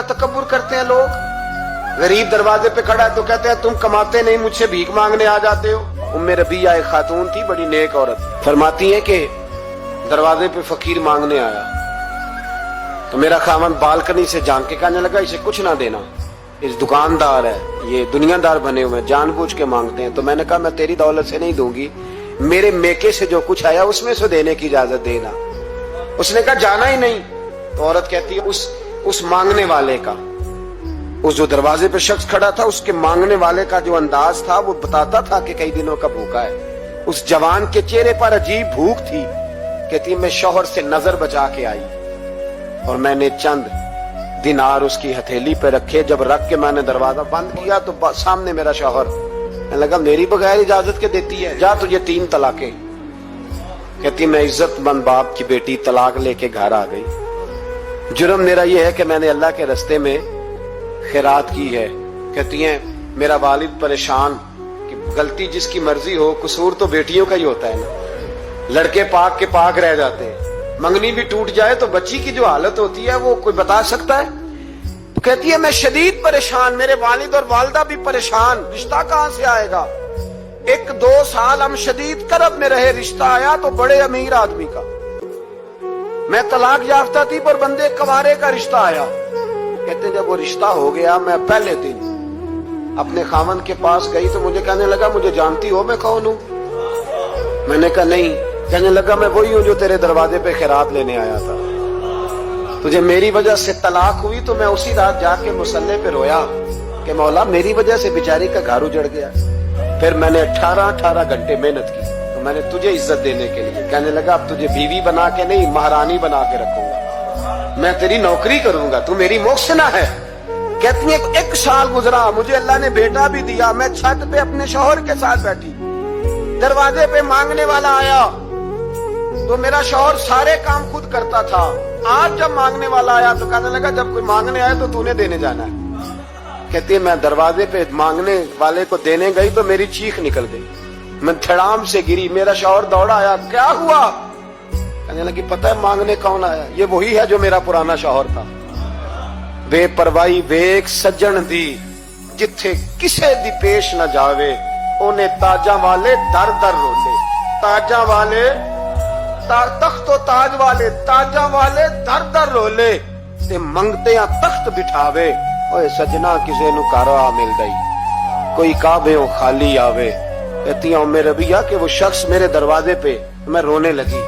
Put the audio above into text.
का तकब्बुर करते हैं लोग। गरीब दरवाजे पे खड़ा है तो कहते हैं तुम कमाते नहीं, मुझसे भीख मांगने आ जाते हो। उम्मे रबिया एक खातून थी, बड़ी नेक औरत, फरमाती है कि दरवाजे पे फकीर मांगने आया तो मेरा खामन बालकनी से झांक के कहने लगा इसे कुछ ना देना, इस दुकानदार है, ये दुनियादार बने हुए हैं, जानबूझ के मांगते हैं। तो मैंने कहा मैं तेरी दौलत से नहीं दूंगी, मेरे मेके से जो कुछ आया उसमें से देने की इजाजत देना। उसने कहा जाना ही नहीं। तो औरत कहती है उस मांगने वाले का, उस जो दरवाजे पे शख्स खड़ा था, उसके मांगने वाले का जो अंदाज था वो बताता था कि कई दिनों का भूखा है। उस जवान के चेहरे पर अजीब भूख थी। कहती मैं शौहर से नजर बचा के आई और मैंने चंद दिनार उसकी हथेली पे रखे। जब रख के मैंने दरवाजा बंद किया तो सामने मेरा शौहर। मैं लगा मेरी बगैर इजाजत के देती है, जा तुझे 3 तलाकें। कहती मैं इज्जतमंद बाप की बेटी तलाक लेके घर आ गई। जुर्म मेरा ये है कि मैंने अल्लाह के रास्ते में खैरात की है। कहती हैं मेरा वालिद परेशान कि गलती जिसकी मर्जी हो, कसूर तो बेटियों का ही होता है ना। लड़के पाक के पाक रह जाते हैं, मंगनी भी टूट जाए तो बच्ची की जो हालत होती है वो कोई बता सकता है। तो कहती है मैं शदीद परेशान, मेरे वालिद और वालदा भी परेशान, रिश्ता कहां से आएगा। 1-2 साल हम शदीद करब में रहे, रिश्ता आया तो बड़े अमीर आदमी का। मैं तलाक याफ्ता थी पर बंदे कवारे का रिश्ता आया। कहते जब वो रिश्ता हो गया, मैं पहले दिन अपने खामन के पास गई तो मुझे कहने लगा मुझे जानती हो मैं कौन हूं। मैंने कहा नहीं। कहने लगा मैं वही हूं जो तेरे दरवाजे पे खैरात लेने आया था। तुझे मेरी वजह से तलाक हुई तो मैं उसी रात जाके मुसल्ले पे रोया कि मौला मेरी वजह से बेचारी का घर उजड़ गया। फिर मैंने 18 घंटे मेहनत की तो मैंने तुझे इज्जत देने के लिए। कहने लगा अब तुझे बीवी बना के नहीं महारानी बना के रखूंगा, मैं तेरी नौकरी करूंगा, तू मेरी मोहसिना है। कहती है 1 साल गुजरा, मुझे अल्लाह ने बेटा भी दिया। मैं छत पे अपने शौहर के साथ बैठी, दरवाजे पे मांगने वाला आया तो मेरा शौहर सारे काम खुद करता था। आज जब मांगने वाला आया तो कहने लगा जब कोई मांगने आए तो तूने देने जाना है। कहती है मैं दरवाजे पे मांगने वाले को देने गई तो मेरी चीख निकल गई, मैं धड़ाम से गिरी। मेरा शौहर दौड़ा आया, क्या हुआ। कहने लगी पता है मांगने कौन आया, ये वही है जो मेरा पुराना शौहर था। बेपरवाही वेख सज्जन दी जिथे किसे दी पेश न जावे, ओने ताजा वाले दर दर रोले। ताजा वाले तख्तो ताज वाले, ताजा वाले दर दर रोले ते मंगते तख्त बिठावे। ओए सजना किसे नु घर आ मिल गई, कोई काबे खाली आवे। कहती हूं मेरे रबिया कि वो शख्स मेरे दरवाजे पे, मैं रोने लगी।